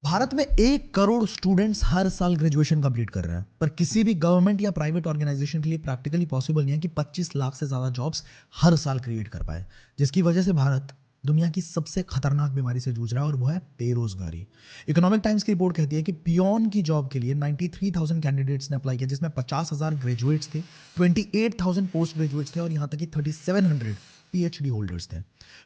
भारत में 1 करोड़ स्टूडेंट्स हर साल graduation complete कर रहे हैं, पर किसी भी गवर्नमेंट या प्राइवेट ऑर्गेनाइजेशन के लिए प्रैक्टिकली पॉसिबल नहीं है कि 25 लाख से ज़्यादा जॉब्स हर साल क्रिएट कर पाए, जिसकी वजह से भारत दुनिया की सबसे खतरनाक बीमारी से जूझ रहा है और वो है बेरोजगारी। इकोनॉमिक टाइम्स की रिपोर्ट कहती है कि पियोन की जॉब के लिए 93,000 कैंडिडेट्स ने अप्लाई किया, जिसमें 50,000 ग्रेजुएट्स थे, 28,000 पोस्ट ग्रेजुएट्स थे और यहाँ तक कि 3,700 पीएचडी होल्डर्स थे।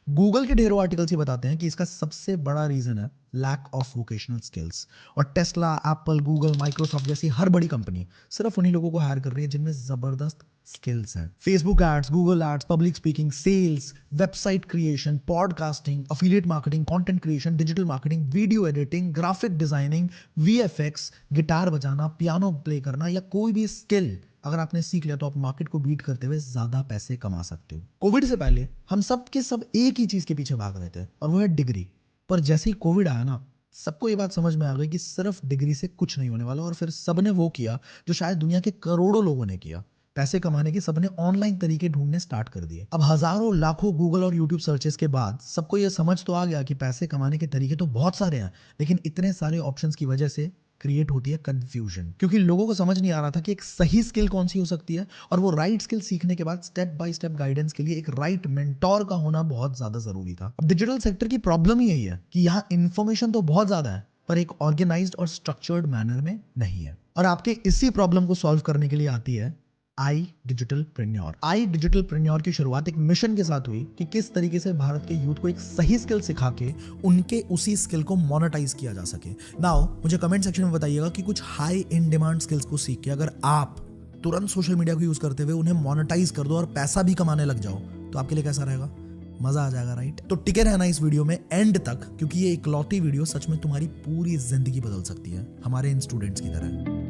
गूगल के ढेरों आर्टिकल्स ये बताते हैं कि इसका सबसे बड़ा रीजन है लैक ऑफ वोकेशनल स्किल्स। और टेस्ला, एप्पल, गूगल, माइक्रोसॉफ्ट जैसी हर बड़ी कंपनी सिर्फ उन्हीं लोगों को हायर कर रही है जिनमें जबरदस्त स्किल्स हैं। Facebook ads, Google ads, public speaking, sales, website creation, podcasting, affiliate marketing, content creation, digital marketing, video editing, graphic designing, VFX, guitar बजाना, पियानो प्ले करना या कोई भी स्किल अगर आपने सीख लिया तो आप मार्केट को बीट करते हुए ज्यादा पैसे कमा सकते हो। कोविड से पहले हम सब के सब एक ही चीज के पीछे भाग रहे थे और वो है डिग्री। पर जैसे ही कोविड आया ना, सबको ये बात समझ में आ गई कि सिर्फ डिग्री से कुछ नहीं होने वाला, और फिर सबने वो किया जो शायद दुनिया के करोड़ों लोगों ने किया। पैसे कमाने के सबने ऑनलाइन तरीके ढूंढने स्टार्ट कर दिए। अब हजारों लाखों गूगल और यूट्यूब सर्चेस के बाद सबको ये समझ तो आ गया कि पैसे कमाने के तरीके तो बहुत सारे हैं, लेकिन इतने सारे ऑप्शंस की वजह से क्रिएट होती है कंफ्यूजन, क्योंकि लोगों को समझ नहीं आ रहा था कि एक सही स्किल कौन सी हो सकती है, और वो राइट स्किल सीखने के बाद स्टेप बाय स्टेप गाइडेंस के लिए एक राइट मेंटोर का होना बहुत ज्यादा जरूरी था। अब डिजिटल सेक्टर की प्रॉब्लम ही यही है कि यहाँ इंफॉर्मेशन तो बहुत ज्यादा है, पर एक ऑर्गेनाइज्ड और स्ट्रक्चर्ड मैनर में नहीं है। और आपके इसी प्रॉब्लम को सॉल्व करने के लिए आती है आई डिजिटल प्रेन्योर। आई डिजिटल प्रेन्योर की शुरुआत एक मिशन के साथ हुई कि किस तरीके से भारत के यूथ को एक सही स्किल सिखा के उनके उसी स्किल को मोनेटाइज किया जा सके। नाउ मुझे कमेंट सेक्शन में बताइएगा कि कुछ हाई इन डिमांड स्किल्स को सीख के अगर आप तुरंत सोशल मीडिया को यूज करते हुए उन्हें मोनेटाइज कर दो और पैसा भी कमाने लग जाओ, तो आपके लिए कैसा रहेगा? मजा आ जाएगा, राइट? तो टिके रहना इस वीडियो में एंड तक, क्योंकि ये इकलौती वीडियो सच में तुम्हारी पूरी जिंदगी बदल सकती है, हमारे इन स्टूडेंट्स की तरह।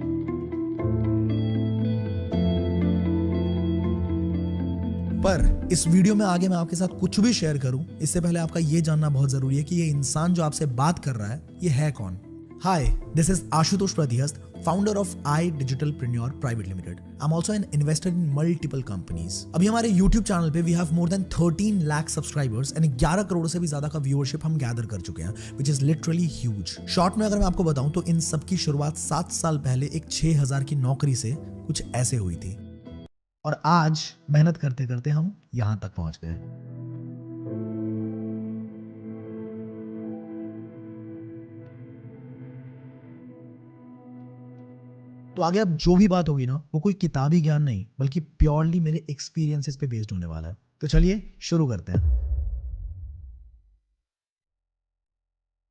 पर इस वीडियो में आगे मैं आपके साथ कुछ भी शेयर करूं, इससे पहले आपका ये जानना बहुत जरूरी है कि ये इंसान जो आपसे बात कर रहा है ये है कौन। Hi, this is Ashutosh Pradhihast, founder of I digitalpreneur private limited. I am also an investor in multiple companies. अभी हमारे YouTube चैनल पे we have more than 13 lakh subscribers and 11 crore से भी ज्यादा का व्यूअरशिप हम गैदर कर चुके हैं, which is literally huge. Short में अगर मैं आपको बताऊं तो इन सब की शुरुआत 7 साल पहले एक 6,000 की नौकरी से कुछ ऐसे हुई थी, और आज मेहनत करते करते हम यहां तक पहुंच गए। तो आगे अब जो भी बात होगी ना, वो कोई किताबी ज्ञान नहीं बल्कि प्योरली मेरे एक्सपीरियंसेस पे बेस्ड होने वाला है। तो चलिए शुरू करते हैं।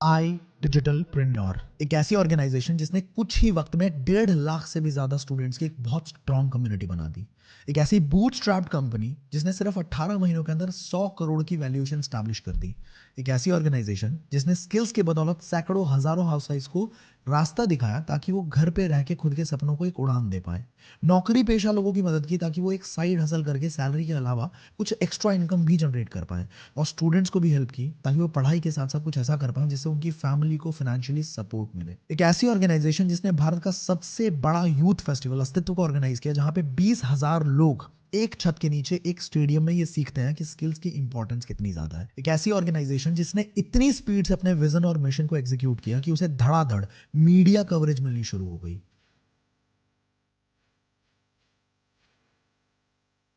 आई डिजिटल प्रेन्योर एक ऐसी ऑर्गेनाइजेशन जिसने कुछ ही वक्त में 1.5 लाख से भी ज्यादा स्टूडेंट्स की एक बहुत स्ट्रॉन्ग कम्युनिटी बना दी। एक ऐसी बूटस्ट्रैप्ड कंपनी जिसने सिर्फ 18 महीनों के अंदर 100 करोड़ की वैल्यूएशन स्टैब्लिश कर दी। एक ऐसी ऑर्गेनाइजेशन जिसने स्किल्स के बदौलत सैकड़ों हजारों हाउसवाइफ्स को रास्ता दिखाया ताकि वो घर पे रह के खुद के सपनों को एक उड़ान दे पाए। नौकरी पेशा लोगों की मदद की ताकि वो एक साइड हसल करके सैलरी के अलावा कुछ एक्स्ट्रा इनकम भी जनरेट कर पाए, और स्टूडेंट्स को भी हेल्प की ताकि वो पढ़ाई के साथ साथ कुछ ऐसा कर पाए जिससे उनकी फैमिली को फाइनेंशियली सपोर्ट मिले। एक ऐसी ऑर्गेनाइजेशन जिसने भारत का सबसे बड़ा यूथ फेस्टिवल अस्तित्व को ऑर्गेनाइज किया, जहां पे 20,000 लोग एक छत के नीचे एक स्टेडियम में ये सीखते हैं कि स्किल्स की इंपॉर्टेंस कितनी ज्यादा है। एक ऐसी ऑर्गेनाइजेशन जिसने इतनी स्पीड से अपने विजन और मिशन को एग्जीक्यूट किया कि उसे धड़ाधड़ मीडिया कवरेज मिलनी शुरू हो गई।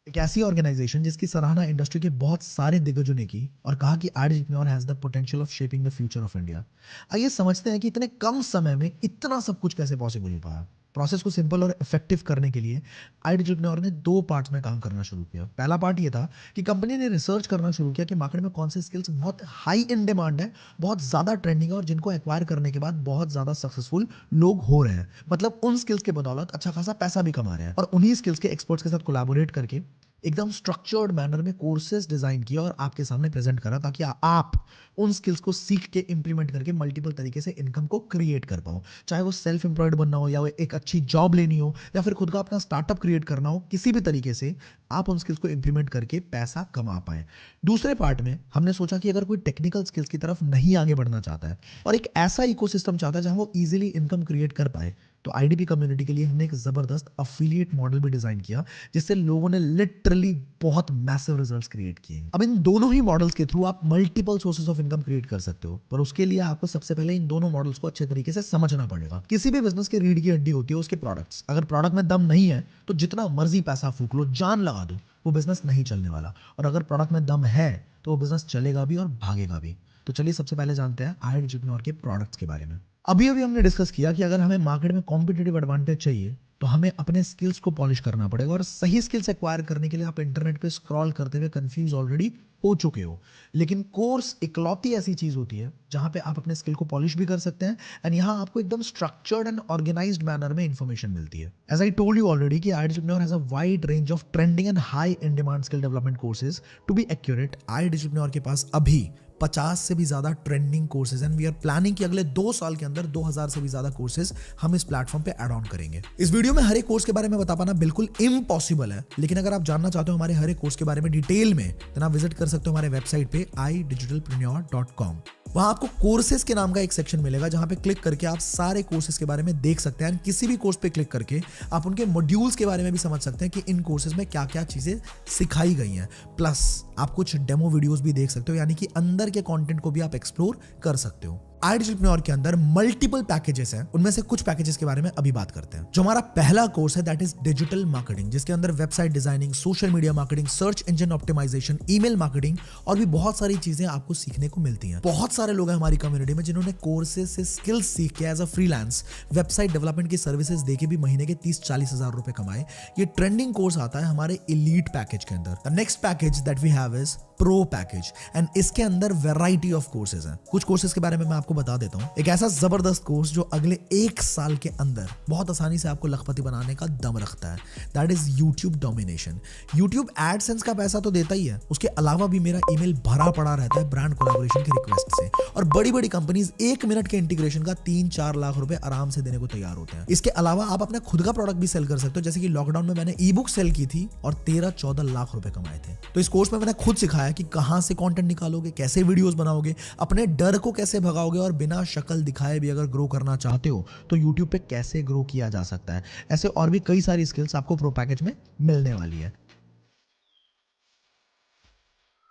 एक ऐसी ऑर्गेनाइजेशन जिसकी सराहना इंडस्ट्री के बहुत सारे दिग्गजों ने की और कहा कि I digitalpreneur has the potential of shaping the future of India. आइए समझते हैं कि इतने कम समय में इतना सब कुछ कैसे पॉसिबल हो पाया। प्रोसेस को सिंपल और इफेक्टिव करने के लिए आईडिजिग्नोर ने 2 पार्ट्स में काम करना शुरू किया। पहला पार्ट ये था कि कंपनी ने रिसर्च करना शुरू किया कि मार्केट में कौन से स्किल्स बहुत हाई इन डिमांड है, बहुत ज़्यादा ट्रेंडिंग है, और जिनको एक्वायर करने के बाद बहुत ज़्यादा सक्सेसफुल लोग हो रहे हैं। मतलब उन स्किल्स के बदौलत अच्छा खासा पैसा भी कमा रहे हैं, और उन्हीं स्किल्स के एक्सपर्ट्स के साथ कोलैबोरेट करके एकदम स्ट्रक्चर्ड मैनर में कोर्सेज डिजाइन किया और आपके सामने प्रेजेंट करा ताकि आप उन स्किल्स को सीख के इंप्लीमेंट करके मल्टीपल तरीके से इनकम को क्रिएट कर पाओ। चाहे वो सेल्फ एम्प्लॉयड बनना हो, या वो एक अच्छी जॉब लेनी हो, या फिर खुद का अपना स्टार्टअप क्रिएट करना हो, किसी भी तरीके से आप उन स्किल्स को इंप्लीमेंट करके पैसा कमा पाए। दूसरे पार्ट में हमने सोचा कि अगर कोई टेक्निकल स्किल्स की तरफ नहीं आगे बढ़ना चाहता है और एक ऐसा इकोसिस्टम चाहता है जहां वो इजीली इनकम क्रिएट कर पाए, तो आईडीपी कम्युनिटी के लिए हमने एक ज़बरदस्त अफिलिएट मॉडल भी डिज़ाइन किया, जिससे लोगों ने लिटरली बहुत मैसिव रिजल्ट्स क्रिएट किए। अब इन दोनों ही मॉडल्स के थ्रू आप multiple sources of income create कर सकते हो, पर उसके लिए आपको सबसे पहले इन दोनों मॉडल्स को अच्छे तरीके से समझना पड़ेगा। किसी भी बिजनेस की रीढ़ की हड्डी होती है उसके प्रोडक्ट्स। अगर प्रोडक्ट में दम नहीं है तो जितना मर्जी पैसा फूक लो, जान लगा दो, वो बिजनेस नहीं चलने वाला। और अगर प्रोडक्ट में दम है तो वो बिजनेस चलेगा भी और भागेगा भी। तो चलिए सबसे पहले जानते हैं iDigitalPreneur के प्रोडक्ट्स के बारे में। अभी अभी हमने डिस्कस किया कि अगर हमें मार्केट में कॉम्पिटिटिव एडवांटेज चाहिए तो हमें अपने स्किल्स को पॉलिश करना पड़ेगा, और सही स्किल्स एक्वायर करने के लिए आप इंटरनेट पे स्क्रॉल करते हुए कंफ्यूज ऑलरेडी हो चुके हो। लेकिन कोर्स इकलौती ऐसी चीज होती है जहां पे आप अपने स्किल को पॉलिश भी कर सकते हैं, एंड यहाँ आपको एकदम स्ट्रक्चर्ड एंड ऑर्गेनाइज्ड मैनर में इंफॉर्मेशन मिलती है। As I told you already कि iDigitalPreneur has a wide range of trending and high in demand skill development courses. To be accurate, iDigitalPreneur के पास अभी 50 से भी ज्यादा trending courses and we are planning कि अगले 2 साल के अंदर 2000 से भी ज्यादा कोर्सेज हम इस प्लेटफॉर्म पे ऐड ऑन करेंगे। इस वीडियो में हर एक कोर्स के बारे में बता पाना बिल्कुल इम्पॉसिबल है, लेकिन अगर आप जानना चाहते हो हमारे हर एक कोर्स के बारे में डिटेल में, तो आप विजिट कर सकते हो हमारे वेबसाइट पे iDigitalPreneur.com। वहां आपको कोर्सेज के नाम का एक सेक्शन मिलेगा जहां पे क्लिक करके आप सारे कोर्सेज के बारे में देख सकते हैं। किसी भी कोर्स पे क्लिक करके आप उनके मॉड्यूल्स के बारे में भी समझ सकते हैं कि इन कोर्सेज में क्या क्या चीजें सिखाई गई हैं। प्लस आप कुछ डेमो वीडियोस भी देख सकते हो, यानी कि अंदर के कंटेंट को भी आप एक्सप्लोर कर सकते हो। iDigitalPreneur के अंदर मल्टीपल पैकेजेस हैं, उनमें से कुछ पैकेजेस के बारे में अभी बात करते हैं। जो हमारा पहला कोर्स है दैट इज डिजिटल मार्केटिंग, जिसके अंदर website designing, social media marketing, search engine optimisation, email marketing और भी बहुत सारी चीजें आपको सीखने को मिलती हैं। बहुत सारे लोग हैं हमारी कम्युनिटी में जिन्होंने कोर्सेज से स्किल्स सीख के as a freelance website development की सर्विसेज देके भी महीने के 30-40 हजार रुपए कमाए। ये ट्रेंडिंग कोर्स आता है हमारे एलीट पैकेज के अंदर। The next package that we have is pro package, and इसके अंदर वैरायटी ऑफ कोर्सेज हैं। कुछ कोर्सेज के बारे में मैं आपको बता देता हूं। एक ऐसा जबरदस्त कोर्स जो अगले 1 साल के अंदर बहुत आसानी से आपको लखपति बनाने का दम रखता है, that is YouTube domination. YouTube AdSense का पैसा तो देता ही है, उसके अलावा भी मेरा ईमेल भरा पड़ा रहता है ब्रांड कोलैबोरेशन की रिक्वेस्ट से, और बड़ी बड़ी कंपनीज 1 मिनट के इंटीग्रेशन का 3-4 लाख रुपए आराम से देने को तैयार होते हैं। इसके अलावा आप अपना खुद का प्रोडक्ट भी सेल कर सकते हो, जैसे कि लॉकडाउन में मैंने ई बुक सेल की थी और 13-14 लाख रुपए कमाए थे। तो इस कोर्स में मैंने खुद सिखाया कि कहां से कंटेंट निकालोगे, कैसे वीडियोस बनाओगे, अपने डर को कैसे भगाओगे, और बिना शक्ल दिखाए भी अगर ग्रो करना चाहते हो तो YouTube पे कैसे ग्रो किया जा सकता है। ऐसे और भी कई सारी स्किल्स आपको प्रो पैकेज में मिलने वाली है।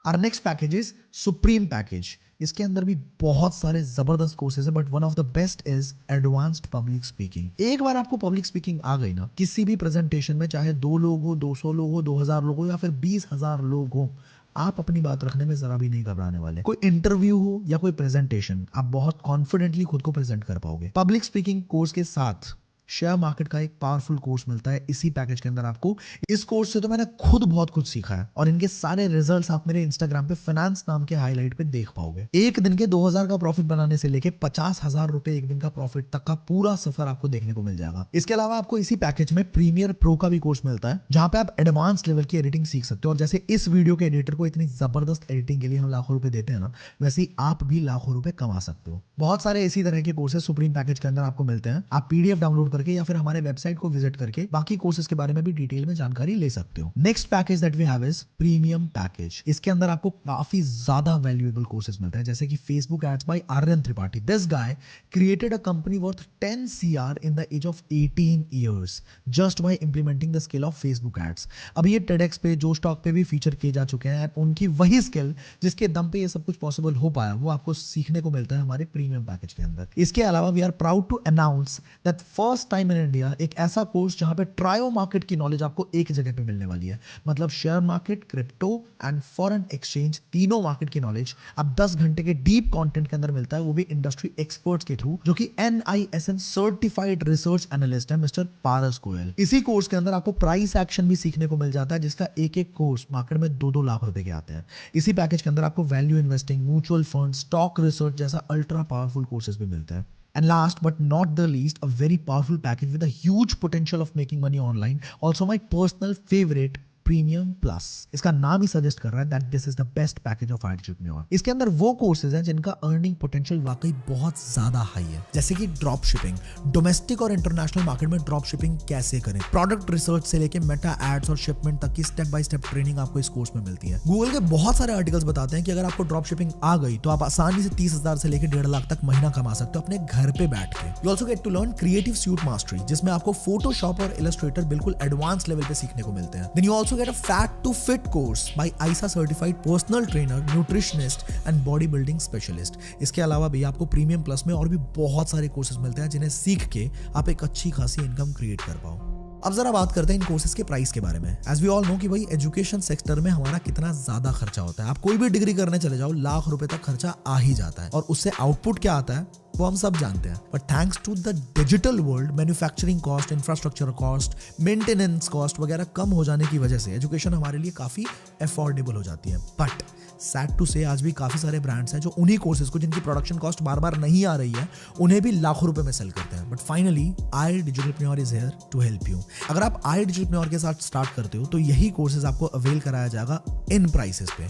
Our next package is Supreme package. इसके अंदर भी बहुत सारे जबरदस्त कोर्सेज है, but one of the best is advanced public speaking. एक बार आपको पब्लिक स्पीकिंग आ गई ना, किसी भी प्रेजेंटेशन में चाहे 2 लोग हो, 200 लोग हो, 2000 लोग हो या फिर 20,000 लोग हो, आप अपनी बात रखने में जरा भी नहीं घबराने वाले। कोई इंटरव्यू हो या कोई प्रेजेंटेशन, आप बहुत कॉन्फिडेंटली खुद को प्रेजेंट कर पाओगे। पब्लिक स्पीकिंग कोर्स के साथ शेयर मार्केट का एक पावरफुल कोर्स मिलता है इसी पैकेज के अंदर आपको। इस कोर्स से तो मैंने खुद बहुत कुछ सीखा है, और इनके सारे रिजल्ट्स आप मेरे इंस्टाग्राम पे फाइनेंस नाम के हाईलाइट पे देख पाओगे। एक दिन के 2000 का प्रॉफिट बनाने से लेके 50,000 रुपए एक दिन का प्रॉफिट तक का पूरा सफर आपको देखने को मिल जाएगा। इसके अलावा आपको इसी पैकेज में प्रीमियर प्रो का भी कोर्स मिलता है, जहां पे आप एडवांस लेवल की एडिटिंग सीख सकते हो। और जैसे इस वीडियो के एडिटर को इतनी जबरदस्त एडिटिंग के लिए हम लाखों रुपए देते हैं ना, वैसे ही आप भी लाखों रुपए कमा सकते हो। बहुत सारे इसी तरह के कोर्सेज सुप्रीम पैकेज के अंदर आपको मिलते हैं। आप पीडीएफ डाउनलोड करके या फिर हमारे वेबसाइट को विजिट करके बाकी कोर्सेज के बारे में भी डिटेल में जानकारी ले सकते हो। Next package that we have is premium package. इसके अंदर आपको काफी ज्यादा वैल्यूएबल कोर्सेज मिलते हैं, जैसे कि Facebook ads by Aryan Tripathi. This guy created a company worth 10 CR in the age of 18 years just by implementing the skill of Facebook ads. अभी ये टेडेक्स पे, जो स्टॉक पे भी फीचर किए जा चुके हैं। उनकी वही स्किल जिसके दम पे ये सब कुछ पॉसिबल हो पाया, वो आपको सीखने को मिलता है हमारे प्रीमियम पैकेज के अंदर। इसके अलावा we are proud to announce that first time in India एक ऐसा कोर्स जहां पे ट्रायो मार्केट की नॉलेज आपको एक जगह पे मिलने वाली है। मतलब share market, crypto and foreign exchange, तीनों मार्केट की नॉलेज अब 10 घंटे के डीप कंटेंट के अंदर मिलता है, वो भी इंडस्ट्री एक्सपर्ट्स के थ्रू, जो कि NISM सर्टिफाइड रिसर्च एनालिस्ट है मिस्टर पारस गोयल। इसी कोर्स के अंदर आपको प्राइस एक्शन भी सीखने को मिल जाता है, जिसका एक कोर्स मार्केट में 2-2 लाख रुपए के आते हैं। इसी पैकेज के अंदर आपको value investing, mutual fund, stock research जैसा अल्ट्रा पावरफुल कोर्सेज भी मिलते हैं। And last but not the least, a very powerful package with a huge potential of making money online. Also my personal favorite, premium plus. इसका नाम ही suggest कर रहा है that this is the best package of entrepreneur. इसके अंदर वो courses हैं जिनका अर्निंग पोटेंशियल वाकई बहुत ज्यादा हाई है, जैसे कि ड्रॉप शिपिंग, डोमेस्टिक और इंटरनेशनल मार्केट में ड्रॉप शिपिंग कैसे करें, प्रोडक्ट रिसर्च से लेके मेटा एड्स और शिपमेंट तक की स्टेप बाय स्टेप ट्रेनिंग आपको इस कोर्स में मिलती है। गूगल के बहुत सारे आर्टिकल्स बताते हैं कि अगर आपको ड्रॉप शिपिंग आ गई तो आप आसानी से 30,000 से लेकर 1.5 लाख तक महीना कमा सकते हो अपने घर पे बैठ के। You also get to learn creative suite mastery, जिसमें आपको फोटोशॉप और इलस्ट्रेटर बिल्कुल एडवांस लेवल पे सीखने को मिलते हैं। Then you also get a fat to fit course by ISSA certified personal trainer, nutritionist and body building specialist. इसके अलावा भी आपको प्रीमियम प्लस में और भी बहुत सारे कोर्सेज मिलते हैं जिन्हें सीख के आप एक अच्छी खासी इनकम क्रिएट कर पाओ। अब जरा बात करते हैं इन कोर्सेज के प्राइस के बारे में। एज वी ऑल नो कि भाई एजुकेशन सेक्टर में हमारा कितना ज्यादा खर्चा होता है। आप कोई भी डिग्री करने चले जाओ, लाख रुपए तक खर्चा आ ही जाता है, और उससे आउटपुट क्या आता है वो हम सब जानते हैं। But thanks to the digital world, manufacturing cost, infrastructure cost, maintenance cost वगैरह कम हो जाने की वजह से एजुकेशन हमारे लिए काफी अफोर्डेबल हो जाती है। बट सैड टू से आज भी काफी सारे ब्रांड्स हैं जो उन्हीं कोर्सेज को, जिनकी प्रोडक्शन कॉस्ट बार बार नहीं आ रही है, उन्हें भी लाखों रुपए में सेल करते हैं। But finally I digitalpreneur is here to help you. अगर आप आई डिजिटलप्रेन्योर के साथ स्टार्ट करते हो तो यही कोर्सेज आपको अवेल कराया जाएगा इन प्राइसेस पे।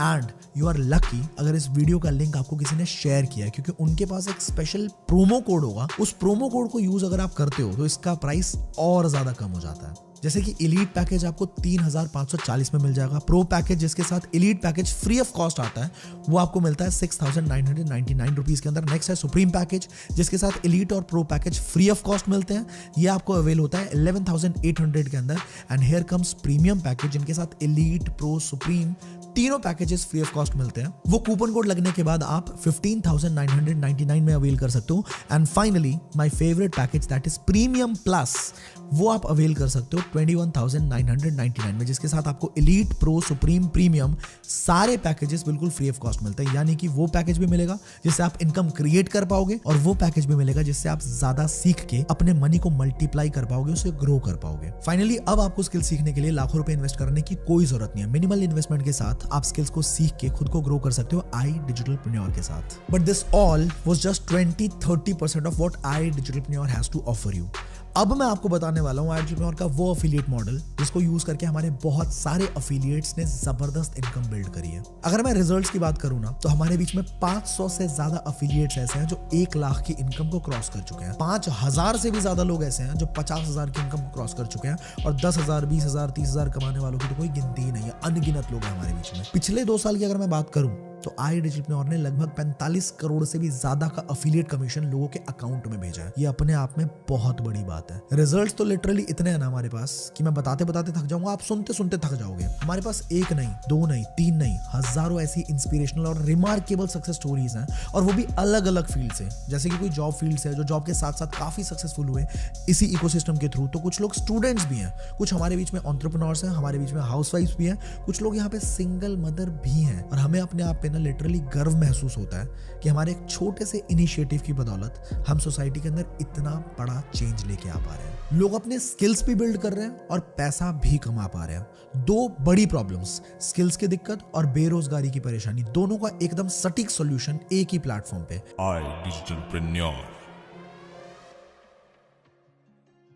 एंड यू आर लकी अगर इस वीडियो का लिंक आपको किसी ने शेयर किया है, क्योंकि उनके पास एक स्पेशल प्रोमो कोड होगा। उस प्रोमो कोड को यूज अगर आप करते हो तो इसका प्राइस और ज्यादा कम हो जाता है। जैसे कि एलीट पैकेज आपको 3,540 में मिल जाएगा। प्रो पैकेज, जिसके साथ elite package free of cost आता है, वो आपको मिलता है 6,999 रुपीज के अंदर। नेक्स्ट है सुप्रीम पैकेज, जिसके साथ एलीट और pro package free of cost मिलते हैं। ये आपको अवेल होता है 11,800 के अंदर। And here comes premium package, जिनके साथ एलीट, प्रो, सुप्रीम तीनों पैकेजेस फ्री ऑफ कॉस्ट मिलते हैं। वो कूपन कोड लगने के बाद आप 15,999 में अवेल कर सकते हो। And finally my favourite package that is premium plus, वो आप अवेल कर सकते हो 21,999 में, जिसके साथ आपको एलीट, प्रो, सुप्रीम, प्रीमियम सारे पैकेजेस बिल्कुल फ्री ऑफ कॉस्ट मिलते हैं। यानी कि वो पैकेज भी मिलेगा जिससे आप इनकम क्रिएट कर पाओगे, और वो पैकेज भी मिलेगा जिससे आप ज्यादा सीख के अपने मनी को मल्टीप्लाई कर पाओगे, उसे ग्रो कर पाओगे। फाइनली अब आपको स्किल सीखने के लिए लाखों रुपए इन्वेस्ट करने की कोई जरूरत नहीं है। मिनिमल इन्वेस्टमेंट के साथ आप स्किल्स को सीख के खुद को ग्रो कर सकते हो आई डिजिटलप्रेन्योर के साथ। But this all was just 20-30% of what I digitalpreneur has to offer you. अब मैं आपको बताने वाला हूं एंटरप्रेन्योर का वो अफिलिएट मॉडल जिसको यूज करके हमारे बहुत सारे अफिलिएट्स ने जबरदस्त इनकम बिल्ड करी है। अगर मैं रिजल्ट्स की बात करूं ना, तो हमारे बीच में 500 से ज्यादा अफिलिएट्स ऐसे हैं जो 1 लाख की इनकम को क्रॉस कर चुके हैं। 5,000 से भी ज्यादा लोग ऐसे हैं जो 50,000 की इनकम को क्रॉस कर चुके हैं, और 10,000, 20,000, 30,000 कमाने वालों की तो कोई गिनती ही नहीं है। अनगिनत लोग हैं हमारे बीच में। पिछले 2 साल की अगर मैं बात करूं तो आई डिजिटलप्रेन्योर ने लगभग 45 करोड़ से भी ज्यादा का अफिलिएट कमीशन लोगों के अकाउंट में भेजा है। ये अपने आप में बहुत बड़ी बात है। रिजल्ट्स तो लिटरली इतने हैं ना हमारे पास कि मैं बताते बताते थक जाऊंगा, आप सुनते सुनते थक जाओगे। हमारे पास 1 नहीं, 2 नहीं, 3 नहीं, हजारों ऐसी इंस्पिरेशनल और रिमार्केबल सक्सेस स्टोरीज हैं, और वो भी अलग अलग फील्ड से। जैसे कि कोई जॉब फील्ड से जो जॉब के साथ साथ काफी सक्सेसफुल हुए इसी इकोसिस्टम के थ्रू, तो कुछ लोग स्टूडेंट्स भी हैं, कुछ हमारे बीच में एंटरप्रेन्योर्स हैं, हमारे बीच में हाउसवाइफ्स भी हैं, कुछ लोग यहाँ पे सिंगल मदर भी हैं। और हमें अपने आप पे ना लिटरली गर्व महसूस होता है कि हमारे एक छोटे से इनिशिएटिव की बदौलत हम सोसाइटी के अंदर इतना बड़ा चेंज लेके आ पा रहे हैं। लोग अपने स्किल्स भी बिल्ड कर रहे हैं और पैसा भी कमा पा रहे हैं। 2 बड़ी प्रॉब्लम्स, स्किल्स की दिक्कत और बेरोजगारी की परेशानी, दोनों का एकदम सटीक सॉल्यूशन एक ही प्लेटफॉर्म पे, आई डिजिटलप्रेन्योर।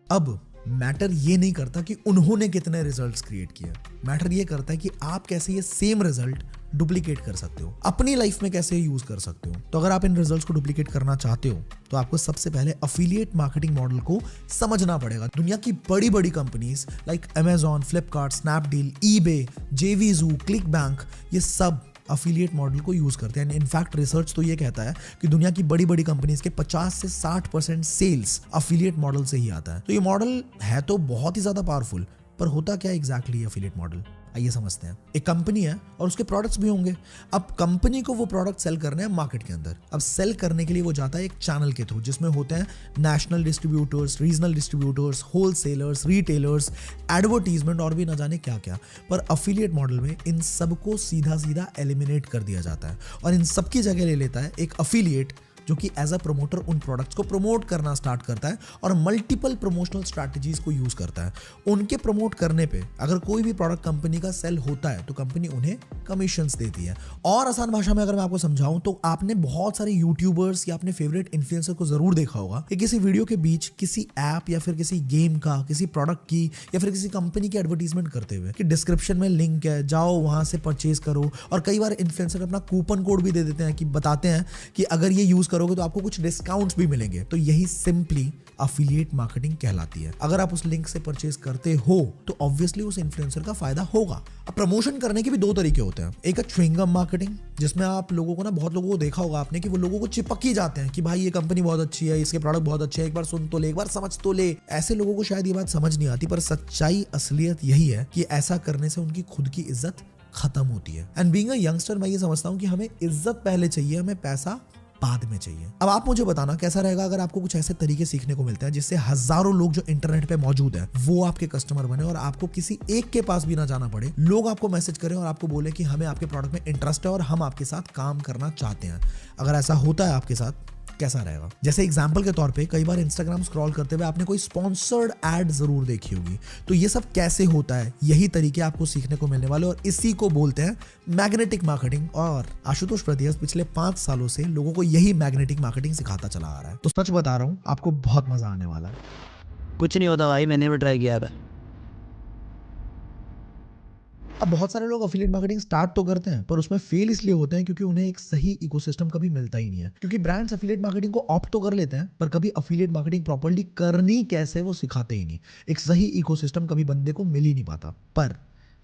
अब मैटर ये नहीं करता कि उन्होंने कितने रिजल्ट्स क्रिएट किए, मैटर ये करता है कि आप कैसे ये सेम रिजल्ट डुप्लीकेट कर सकते हो, अपनी लाइफ में कैसे यूज कर सकते हो। तो अगर आप इन रिजल्ट्स को डुप्लीकेट करना चाहते हो तो आपको सबसे पहले अफिलिएट मार्केटिंग मॉडल को समझना पड़ेगा। दुनिया की बड़ी बड़ी companies like Amazon, Flipkart, Snapdeal, eBay, JVZoo, ClickBank, ये सब अफिलिएट मॉडल को यूज करते हैं। इनफैक्ट रिसर्च तो ये कहता है कि दुनिया की बड़ी बड़ी कंपनीज के 50 से 60% सेल्स अफिलिएट मॉडल से ही आता है। तो ये मॉडल है तो बहुत ही ज्यादा पावरफुल, पर होता क्या एग्जैक्टली अफिलिएट मॉडल, आइए समझते हैं। एक कंपनी है और उसके प्रोडक्ट्स भी होंगे। अब कंपनी को वो प्रोडक्ट सेल करने हैं मार्केट के अंदर। अब सेल करने के लिए वो जाता है एक चैनल के थ्रू, जिसमें होते हैं national distributors, regional distributors, wholesalers, retailers, advertisement और भी ना जाने क्या क्या। पर अफिलिएट मॉडल में इन सबको सीधा सीधा एलिमिनेट कर दिया जाता है और इन सबकी जगह ले लेता है एक अफिलिएट जो कि एज अ प्रमोटर उन प्रोडक्ट्स को प्रमोट करना स्टार्ट करता है और मल्टीपल प्रमोशनल स्ट्रैटेजीज को यूज करता है। उनके प्रमोट करने पे अगर कोई भी प्रोडक्ट कंपनी का सेल होता है तो कंपनी उन्हें कमीशंस देती है। और आसान भाषा में अगर मैं आपको समझाऊं तो आपने बहुत सारे यूट्यूबर्स या अपने फेवरेट इन्फ्लुएंसर को जरूर देखा होगा कि किसी वीडियो के बीच किसी ऐप या फिर किसी गेम का, किसी प्रोडक्ट की या फिर किसी कंपनी की एडवर्टीजमेंट करते हुए कि डिस्क्रिप्शन में लिंक है, जाओ वहां से परचेज करो। और कई बार इन्फ्लुएंसर अपना कूपन कोड भी दे देते हैं कि बताते हैं कि अगर ये यूज करोगे तो आपको कुछ डिस्काउंट्स भी मिलेंगे। तो यही सिंपली अफिलिएट मार्केटिंग कहलाती है। अगर आप उस लिंक से परचेज करते हो तो ऑब्वियसली उस इन्फ्लुएंसर का फायदा होगा। अब प्रमोशन करने के भी दो तरीके होते हैं। एक है च्युइंगम मार्केटिंग, जिसमें आप लोगों को ना, बहुत लोगों को देखा होगा आपने कि वो लोगों को चिपक ही जाते हैं कि भाई ये कंपनी बहुत अच्छी है, इसके प्रोडक्ट बहुत अच्छे हैं, एक बार सुन तो ले, एक बार समझ तो ले। ऐसे लोगों को शायद ये बात समझ नहीं आती, पर सच्चाई असलियत यही है कि ऐसा करने से उनकी खुद की इज्जत खत्म होती है। एंड बीइंग अ यंगस्टर मैं ये समझता हूँ कि हमें इज्जत पहले चाहिए, हमें पैसा बाद में चाहिए। अब आप मुझे बताना कैसा रहेगा अगर आपको कुछ ऐसे तरीके सीखने को मिलते हैं जिससे हजारों लोग जो इंटरनेट पे मौजूद है वो आपके कस्टमर बने और आपको किसी एक के पास भी ना जाना पड़े। लोग आपको मैसेज करें और आपको बोले कि हमें आपके प्रोडक्ट में इंटरेस्ट है और हम आपके साथ काम करना चाहते हैं। अगर ऐसा होता है आपके साथ, कैसा रहेगा? जैसे एग्जाम्पल के तौर पे कई बार इंस्टाग्राम स्क्रॉल करते हुए आपने कोई स्पॉन्सर्ड एड जरूर देखी होगी। तो ये सब कैसे होता है, यही तरीके आपको सीखने को मिलने वाले और इसी को बोलते हैं मैग्नेटिक मार्केटिंग। और आशुतोष प्रतियस पिछले 5 सालों से लोगों को यही मैग्नेटिक मार्केटिंग सिखाता चला आ रहा है। तो सच बता रहा हूं, आपको बहुत मजा आने वाला है। कुछ नहीं होता भाई, मैंने भी ट्राई किया था। अब बहुत सारे लोग अफिलिएट मार्केटिंग स्टार्ट तो करते हैं पर उसमें फेल इसलिए होते हैं क्योंकि उन्हें एक सही इकोसिस्टम कभी मिलता ही नहीं है। क्योंकि ब्रांड्स अफिलिएट मार्केटिंग को ऑप्ट तो कर लेते हैं पर कभी अफिलिएट मार्केटिंग प्रॉपर्ली करनी कैसे वो सिखाते ही नहीं। एक सही इकोसिस्टम कभी बंदे को मिल ही नहीं पाता। पर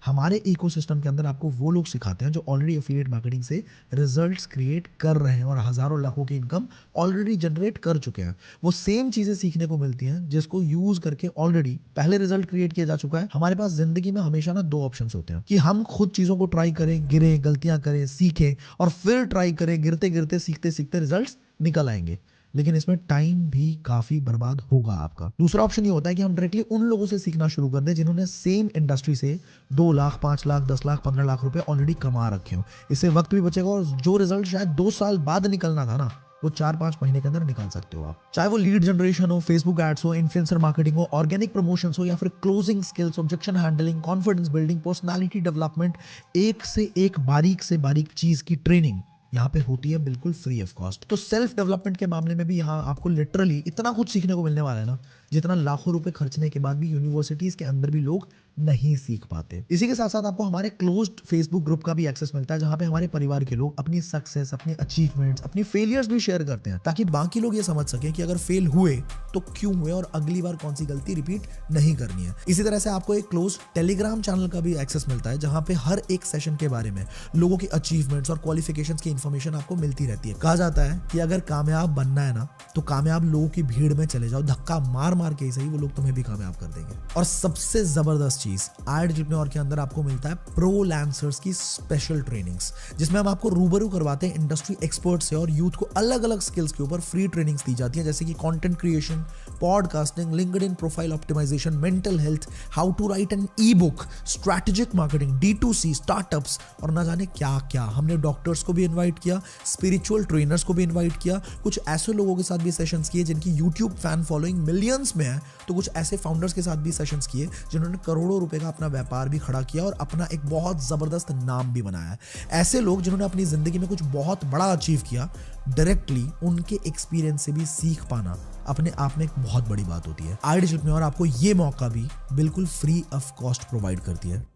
हमारे इकोसिस्टम के अंदर आपको वो लोग सिखाते हैं जो ऑलरेडी अफिलिएट मार्केटिंग से रिजल्ट्स क्रिएट कर रहे हैं और हजारों लाखों की इनकम ऑलरेडी जनरेट कर चुके हैं। वो सेम चीजें सीखने को मिलती हैं जिसको यूज करके ऑलरेडी पहले रिजल्ट क्रिएट किया जा चुका है। हमारे पास जिंदगी में हमेशा ना 2 ऑप्शंस होते हैं कि हम खुद चीजों को ट्राई करें, गिरे, गलतियां करें, सीखें और फिर ट्राई करें, गिरते गिरते सीखते सीखते रिजल्ट्स निकल आएंगे। लेकिन इसमें टाइम भी काफी बर्बाद होगा आपका। दूसरा ऑप्शन ये होता है कि हम डायरेक्टली उन लोगों से सीखना शुरू कर दें जिन्होंने सेम इंडस्ट्री से 2 लाख, 5 लाख, 10 लाख, 15 लाख रुपए ऑलरेडी कमा रखे हो। इससे वक्त भी बचेगा और जो रिजल्ट शायद 2 साल बाद निकलना था ना, वो 4-5 महीने के अंदर निकाल सकते हो आप। चाहे वो लीड जनरेशन हो, फेसबुक एड्स हो, इन्फ्लुएंसर मार्केटिंग हो, ऑर्गेनिक प्रमोशंस हो या फिर closing skills, objection handling, confidence building, personality development, एक से एक बारीक से बारीक चीज की ट्रेनिंग यहाँ पे होती है बिल्कुल फ्री ऑफ कॉस्ट। तो सेल्फ डेवलपमेंट के मामले में भी यहाँ आपको लिटरली इतना कुछ सीखने को मिलने वाला है ना, जितना लाखों रुपए खर्चने के बाद भी यूनिवर्सिटीज के अंदर भी लोग नहीं सीख पाते। इसी के साथ साथ आपको हमारे क्लोज्ड फेसबुक ग्रुप का भी एक्सेस मिलता है जहां पे हमारे परिवार के लोग अपनी सक्सेस, अपनी अचीवमेंट्स, अपनी फेलियर्स भी शेयर करते हैं ताकि बाकी लोग ये समझ सके कि अगर फेल हुए तो क्यों हुए और अगली बार कौन सी गलती रिपीट नहीं करनी है। इसी तरह से आपको एक क्लोज टेलीग्राम चैनल का भी एक्सेस मिलता है जहां पे हर एक सेशन के बारे में लोगों की अचीवमेंट्स और क्वालिफिकेशंस की इंफॉर्मेशन आपको मिलती रहती है। कहा जाता है कि अगर कामयाब बनना है ना तो कामयाब लोगों की भीड़ में चले जाओ, धक्का मार मार के ही सही, वो लोग तुम्हें भी कामयाब कर देंगे। और सबसे जबरदस्त चीज आईडिजिटमेंट के अंदर आपको मिलता है प्रो लैंसर्स की स्पेशल ट्रेनिंग्स, जिसमें हम आपको रूबरू करवाते हैं इंडस्ट्री एक्सपर्ट से और यूथ को अलग अलग स्किल्स के ऊपर फ्री ट्रेनिंग्स दी जाती है जैसे कि content creation, podcasting, LinkedIn profile optimisation, mental health, how to write an ebook, strategic marketing, D2C, startups और ना जाने क्या क्या। हमने डॉक्टर्स को भी इन्वाइट किया, स्पिरिचुअल ट्रेनर्स को भी इन्वाइट किया, कुछ ऐसे लोगों के साथ भी सेशंस किए जिनकी यूट्यूब फैन फॉलोइंग मिलियंस में है, तो कुछ ऐसे फाउंडर्स के साथ भी सेशंस किए जिन्होंने करोड़ों रुपए का अपना व्यापार भी खड़ा किया और अपना एक बहुत जबरदस्त नाम भी बनाया। ऐसे लोग जिन्होंने अपनी जिंदगी में कुछ बहुत बड़ा अचीव किया, डायरेक्टली उनके एक्सपीरियंस से भी सीख पाना अपने आप में एक बहुत बड़ी बात होती है। आईडिजिटमेंट और आपको ये मौका भी बिल्कुल फ्री ऑफ कॉस्ट प्रोवाइड करती है।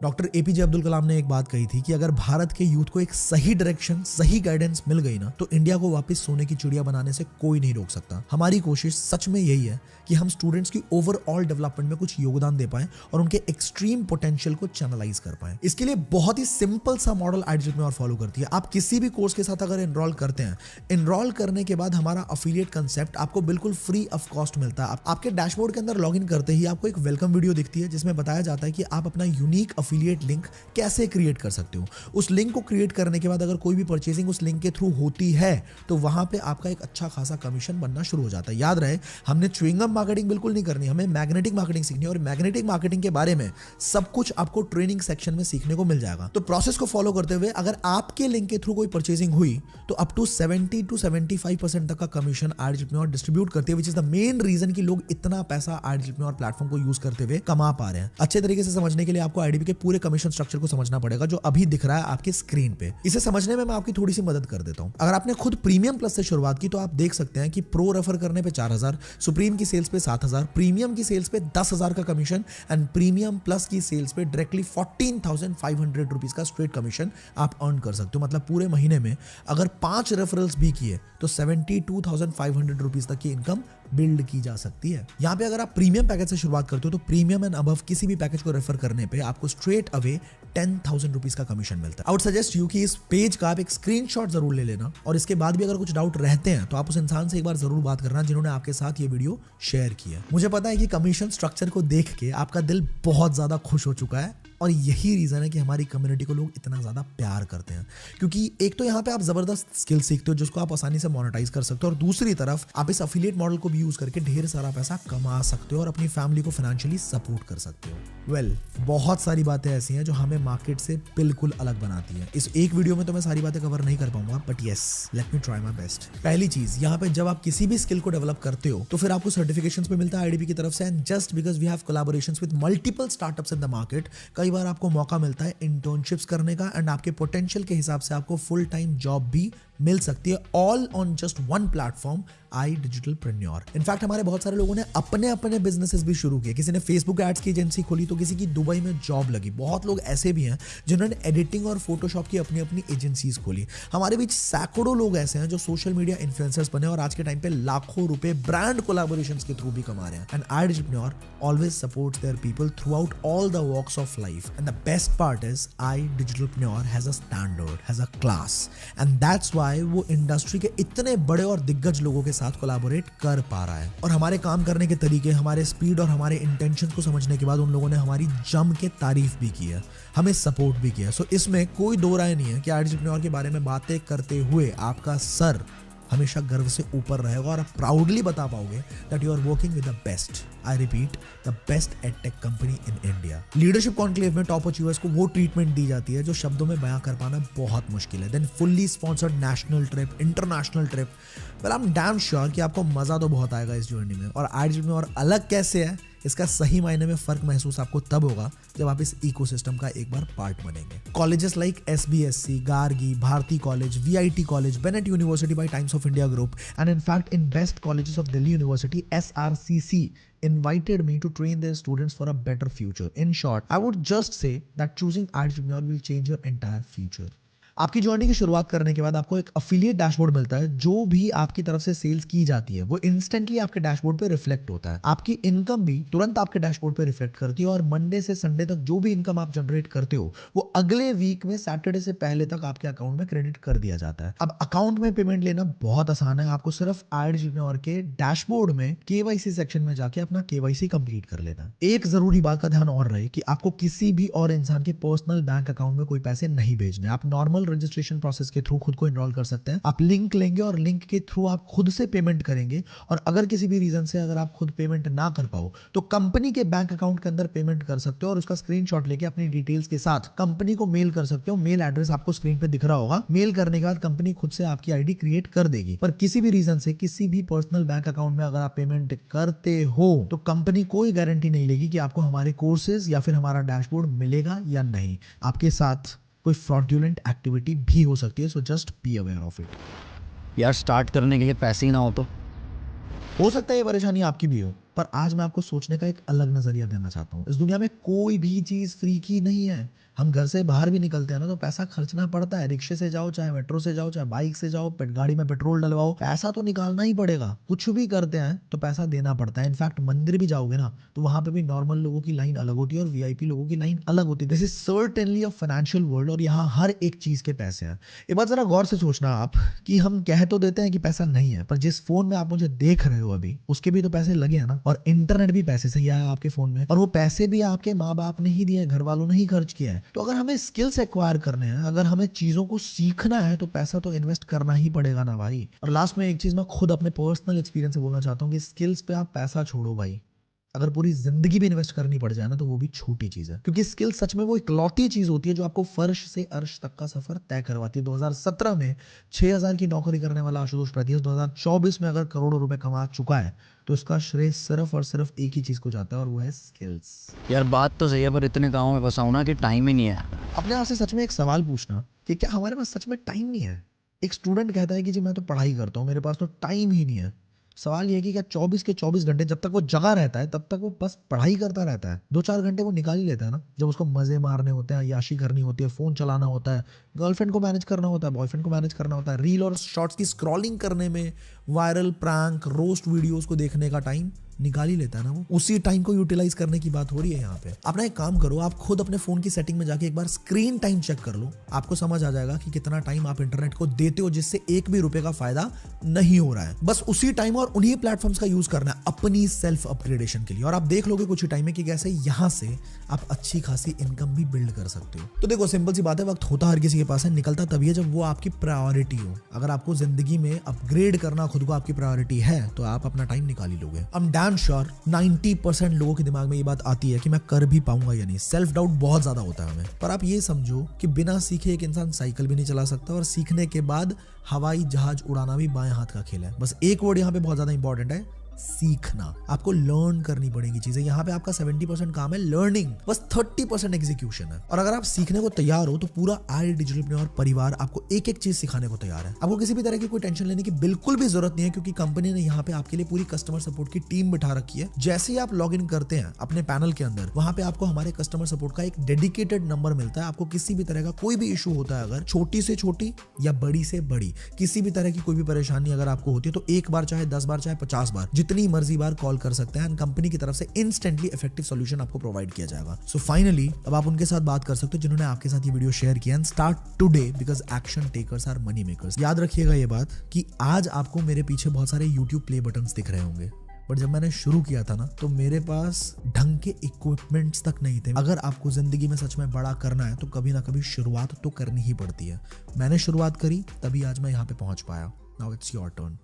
डॉक्टर APJ अब्दुल कलाम ने एक बात कही थी कि अगर भारत के यूथ को एक सही डायरेक्शन, सही गाइडेंस मिल गई ना तो इंडिया को वापस सोने की चिड़िया बनाने से कोई नहीं रोक सकता। हमारी कोशिश सच में यही है कि हम स्टूडेंट्स की ओवरऑल डेवलपमेंट में कुछ योगदान दे पाएं और उनके एक्सट्रीम पोटेंशियल को चैनलाइज कर पाएं। इसके लिए बहुत ही सिंपल सा मॉडल आईडिजिटमेंट और फॉलो करती है। आप किसी भी कोर्स के साथ अगर एनरोल करते हैं, एनरोल करने के बाद हमारा अफिलिएट कंसेप्ट आपको बिल्कुल फ्री ऑफ कॉस्ट मिलता है। आपके डैशबोर्ड के अंदर लॉग इन करते ही आपको एक वेलकम वीडियो दिखती है जिसमें बताया जाता है कि आप अपना यूनिक अफिलिएट लिंक कैसे क्रिएट कर सकते हो। उस लिंक को क्रिएट करने के बाद अगर कोई भी परचेसिंग उस लिंक के थ्रू होती है तो वहां पे आपका एक अच्छा खासा कमीशन बनना शुरू हो जाता है। याद रहे, हमने च्युइंगम मार्केटिंग बिल्कुल नहीं करनी, हमें मैग्नेटिक मार्केटिंग सीखनी है और मैग्नेटिक मार्केटिंग के बारे में सब कुछ आपको ट्रेनिंग सेक्शन में सीखने को मिल जाएगा। तो प्रोसेस को फॉलो करते हुए अगर आपके लिंक के थ्रू कोई परचेसिंग हुई तो अप टू 70 to 75% तक का कमीशन एडजिटप्रेन्योर डिस्ट्रीब्यूट करती है, which is the main reason कि लोग इतना पैसा एडजिटप्रेन्योर प्लेटफॉर्म को यूज करते हुए कमा पा रहे हैं। अच्छे तरीके से समझने के लिए आपको आईडीपी के पूरे कमीशन स्ट्रक्चर को समझना पड़ेगा जो अभी दिख रहा है आपके स्क्रीन पे। इसे समझने में मैं आपकी थोड़ी सी मदद कर देता हूं। अगर आपने खुद प्रीमियम प्लस से शुरुआत की तो आप देख सकते हैं कि प्रो रेफर करने पे 4000, सुप्रीम की सेल्स पे 7000, प्रीमियम की सेल्स पे 10,000 का कमीशन एंड प्रीमियम प्लस की सेल्स पे डायरेक्टली 14,500 रुपीज का स्ट्रेट कमीशन आप अर्न कर सकते हो। मतलब पूरे महीने में अगर 5 रेफरल्स भी किए तो 72,500 रुपीज तक की इनकम बिल्ड की जा सकती है। यहाँ पे अगर आप प्रीमियम पैकेज से शुरुआत करते हो तो प्रीमियम एंड अबव किसी भी पैकेज को रेफर करने पे आपको स्ट्रेट अवे 10,000 रुपीज का कमीशन मिलता है। आई वुड सजेस्ट यू कि इस पेज का आप एक स्क्रीनशॉट जरूर ले लेना और इसके बाद भी अगर कुछ डाउट रहते हैं तो आप उस इंसान से एक बार जरूर बात करना जिन्होंने आपके साथ ये वीडियो शेयर किया। मुझे पता है कि कमीशन स्ट्रक्चर को देख के आपका दिल बहुत ज्यादा खुश हो चुका है और यही रीजन है कि हमारी कम्युनिटी को लोग इतना ज्यादा प्यार करते हैं, क्योंकि एक तो यहाँ पे आप जबरदस्त स्किल सीखते हो जिसको आप आसानी से मोनेटाइज कर सकते हो और दूसरी तरफ आप इस अफिलिएट मॉडल को भी यूज करके ढेर सारा पैसा कमा सकते हो और अपनी फैमिली को फाइनेंशियली सपोर्ट कर सकते हो। वेल, बहुत सारी बातें ऐसी हैं जो हमें मार्केट से बिल्कुल अलग बनाती है। इस एक वीडियो में तो मैं सारी बातें कवर नहीं कर पाऊंगा, but yes, let me try my best. पहली चीज, यहाँ पे जब आप किसी भी स्किल को डेवलप करते हो तो फिर आपको सर्टिफिकेशंस भी मिलता है आईडीपी की तरफ से, and just because we have collaborations with multiple startups in the market, कई बार आपको मौका मिलता है इंटर्नशिप्स करने का एंड आपके पोटेंशियल के हिसाब से आपको फुल टाइम जॉब भी मिल सकती है, all on just one platform, I digitalpreneur. In fact हमारे बहुत सारे लोगों ने अपने अपने बिजनेसेस भी शुरू किए। किसी ने फेसबुक एड्स की एजेंसी खोली तो किसी की दुबई में जॉब लगी। बहुत लोग ऐसे भी हैं जिन्होंने एडिटिंग और फोटोशॉप की अपनी अपनी एजेंसीज खोली। हमारे बीच सैकड़ों लोग ऐसे हैं जो सोशल मीडिया इन्फ्लुएंसर्स बने और आज के टाइम पे लाखों रुपए ब्रांड कोलैबोरेशंस के थ्रू भी कमा रहे हैं। And I digitalpreneur always supports their people throughout all the walks of life, and the best part is I digitalpreneur has a standard, has a class, and that's why वो industry के इतने बड़े और दिग्गज लोगों के साथ collaborate कर पा रहा है। और हमारे काम करने के तरीके, हमारे स्पीड और हमारे इंटेंशन को समझने के बाद उन लोगों ने हमारी जम के तारीफ भी की है, हमें सपोर्ट भी किया। सो इसमें कोई दो राय नहीं है कि एडजिटप्रेन्योर के बारे में बातें करते हुए आपका सर हमेशा गर्व से ऊपर रहेगा और आप प्राउडली बता पाओगे that you are working with the best, I repeat, the best edtech company in India. Leadership conclave में टॉप अचीवर्स को वो ट्रीटमेंट दी जाती है जो शब्दों में बयां कर पाना बहुत मुश्किल है। Then fully sponsored national trip, international trip, well I am damn sure कि आपको मजा तो बहुत आएगा इस जर्नी में। और एडजिटप्रेन्योर अलग कैसे है इसका सही मायने में फर्क महसूस आपको तब होगा जब आप इस इकोसिस्टम का एक बार पार्ट बनेंगे। Colleges like SBSC, Gargi, Bharati college, VIT college, Bennett university by Times of India group, and in fact in best colleges of Delhi University, SRCC invited me to train their students for a better future. In short, I would just say that choosing Entrepreneur will change your entire future. आपकी journey की शुरुआत करने के बाद आपको एक affiliate dashboard मिलता है। जो भी आपकी तरफ से सेल्स की जाती है वो इंस्टेंटली आपके डैशबोर्ड पे रिफ्लेक्ट होता है। आपकी इनकम भी तुरंत आपके डैशबोर्ड पे रिफ्लेक्ट करती है और मंडे से संडे तक जो भी इनकम आप जनरेट करते हो वो अगले वीक में सैटरडे से पहले तक आपके अकाउंट में क्रेडिट कर दिया जाता है। अब अकाउंट में पेमेंट लेना बहुत आसान है। आपको सिर्फ एडजिटप्रेन्योर के डैशबोर्ड में KYC सेक्शन में जाके अपना KYC कंप्लीट कर लेना है। एक जरूरी बात का ध्यान और रहे कि आपको किसी भी और इंसान के पर्सनल बैंक अकाउंट में कोई पैसे नहीं भेजने। आप नॉर्मल रजिस्ट्रेशन प्रोसेस के थ्रू खुद को इनरोल कर सकते हैं। आप लिंक लेंगे और लिंक के थ्रू आप खुद से पेमेंट करेंगे और अगर किसी भी रीजन से अगर आप खुद पेमेंट ना कर पाओ तो कंपनी के बैंक अकाउंट के अंदर पेमेंट कर सकते हो और उसका स्क्रीनशॉट लेके अपनी डिटेल्स के साथ कंपनी को मेल कर सकते हो। मेल एड्रेस आपको स्क्रीन पे दिख रहा होगा। मेल करने के बाद कंपनी खुद से आपकी आईडी क्रिएट कर देगी। पर किसी भी रीजन से किसी भी पर्सनल बैंक अकाउंट में अगर आप पेमेंट करते हो तो कंपनी कोई गारंटी नहीं लेगी कि आपको हमारे कोर्सेज या फिर हमारा डैशबोर्ड मिलेगा या नहीं। आपके साथ कोई फ्रॉडुलेंट एक्टिविटी भी हो सकती है, so just be aware of it. यार स्टार्ट करने के लिए पैसे ही ना हो तो हो सकता है ये परेशानी आपकी भी हो, पर आज मैं आपको सोचने का एक अलग नजरिया देना चाहता हूँ। इस दुनिया में कोई भी चीज फ्री की नहीं है। हम घर से बाहर भी निकलते हैं ना तो पैसा खर्चना पड़ता है। रिक्शे से जाओ, चाहे मेट्रो से जाओ, चाहे बाइक से जाओ, गाड़ी में पेट्रोल डलवाओ, पैसा तो निकालना ही पड़ेगा। कुछ भी करते हैं तो पैसा देना पड़ता है। इनफैक्ट मंदिर भी जाओगे ना तो वहां पे भी नॉर्मल लोगों की लाइन अलग होती है और VIP लोगों की लाइन अलग होती है। This is certainly a financial world और यहाँ हर एक चीज के पैसे हैं। एक बात जरा गौर से सोचना आप कि हम कह तो देते हैं कि पैसा नहीं है, पर जिस फोन में आप मुझे देख रहे हो अभी उसके भी तो पैसे लगे हैं ना। और इंटरनेट भी पैसे से ही आया आपके फोन में, और वो पैसे भी आपके माँ बाप ने ही दिए, घर वालों ने ही खर्च किया है। तो अगर हमें स्किल्स एक्वायर करने हैं, अगर हमें चीजों को सीखना है, तो पैसा तो इन्वेस्ट करना ही पड़ेगा ना भाई। और लास्ट में एक चीज मैं खुद अपने पर्सनल एक्सपीरियंस से बोलना चाहता हूँ कि स्किल्स पे आप पैसा छोड़ो भाई, अगर पूरी जिंदगी भी इन्वेस्ट करनी पड़ जाए ना, तो वो भी छोटी चीज है, क्योंकि स्किल सच में वो इकलौती चीज होती है जो आपको फर्श से अर्श तक का सफर तय करवाती है। 2017 में 6000 की नौकरी करने वाला आशुतोष पैंतीस 2024 में अगर करोड़ों रुपए कमा चुका है, तो इसका श्रेय सिर्फ और सिर्फ एक ही चीज को जाता है, और वो है स्किल्स। यार बात तो सही है, पर इतने गाँव में फंसा हूं ना कि टाइम ही नहीं है। अपने आप से सच में एक सवाल पूछना कि क्या हमारे पास सच में टाइम नहीं है। एक स्टूडेंट कहता है कि जी मैं तो पढ़ाई करता हूँ, मेरे पास तो टाइम ही नहीं है। सवाल ये है कि क्या 24 के 24 घंटे जब तक वो जगा रहता है, तब तक वो बस पढ़ाई करता रहता है? 2-4 घंटे वो निकाल ही लेता है ना, जब उसको मजे मारने होते हैं, याशी करनी होती है, फोन चलाना होता है, गर्लफ्रेंड को मैनेज करना होता है, बॉयफ्रेंड को मैनेज करना होता है, रील और शॉर्ट्स की स्क्रॉलिंग करने में, वायरल प्रैंक रोस्ट वीडियोस को देखने का टाइम निकाल ही लेता है ना वो। उसी टाइम को यूटिलाइज करने की बात हो रही है यहाँ पे। अपना एक काम करो, आप खुद अपने फोन की सेटिंग में जाके एक बार स्क्रीन टाइम चेक कर लो, आपको समझ आ जाएगा कि कितना टाइम आप इंटरनेट को देते हो जिससे एक भी रुपए का फायदा नहीं हो रहा है। बस उसी टाइम और उन्हीं प्लेटफॉर्म्स का यूज करना है अपनी सेल्फ अपग्रेडेशन के लिए, और आप देख लोगे कुछ ही टाइम में कि कैसे यहाँ से आप अच्छी खासी इनकम भी बिल्ड कर सकते हो। तो देखो सिंपल सी बात है, वक्त होता हर किसी के पास है, निकलता तभी है जब वो आपकी प्रायोरिटी हो। अगर आपको जिंदगी में अपग्रेड करना खुद को आपकी प्रायोरिटी है, तो आप अपना टाइम निकाल ही लोगे। आई एम डैम श्योर 90% लोगों के दिमाग में ये बात आती है कि मैं कर भी पाऊंगा या नहीं। सेल्फ डाउट बहुत ज्यादा होता है हमें। पर आप ये समझो कि बिना सीखे एक इंसान साइकिल भी नहीं चला सकता, और सीखने के बाद हवाई जहाज उड़ाना भी बाएं हाथ का खेल है। बस एक वर्ड यहाँ पे बहुत ज्यादा इंपॉर्टेंट है, सीखना। आपको लर्न करनी पड़ेगी चीजें। यहाँ पे आपका 70% काम है लर्निंग, बस 30% एग्जीक्यूशन है। और अगर आप सीखने को तैयार हो, तो पूरा आई डिजिटलप्रेन्योर परिवार आपको एक एक चीज सिखाने को तैयार है। आपको किसी भी तरह की कोई टेंशन लेने की बिल्कुल भी जरूरत नहीं है, क्योंकि कंपनी ने यहाँ पे आपके लिए पूरी कस्टमर सपोर्ट की टीम बिठा रखी है। जैसे ही आप लॉग इन करते हैं अपने पैनल के अंदर, वहां पे आपको हमारे कस्टमर सपोर्ट का एक डेडिकेटेड नंबर मिलता है। आपको किसी भी तरह का कोई भी इशू होता है, अगर छोटी से छोटी या बड़ी से बड़ी किसी भी तरह की कोई भी परेशानी अगर आपको होती है, तो एक बार चाहे 10 बार चाहे 50 बार जितनी मर्जी बार कॉल कर सकते हैं। कंपनी की तरफ से इंस्टेंटली इफेक्टिव सॉल्यूशन आपको प्रोवाइड किया जाएगा। सो फाइनली अब आप उनके साथ बात कर सकते हो जिन्होंने आपके साथ ये वीडियो शेयर किया। And start today, because action takers are money makers. याद रखिएगा ये बात कि आज आपको मेरे पीछे बहुत सारे YouTube प्ले बटन्स दिख रहे होंगे, बट जब मैंने शुरू किया था ना, तो मेरे पास ढंग के इक्विपमेंट्स तक नहीं थे। अगर आपको जिंदगी में सच में बड़ा करना है, तो कभी ना कभी शुरुआत तो करनी ही पड़ती है। मैंने शुरुआत करी, तभी आज मैं यहाँ पे पहुंच पाया। Now it's your turn.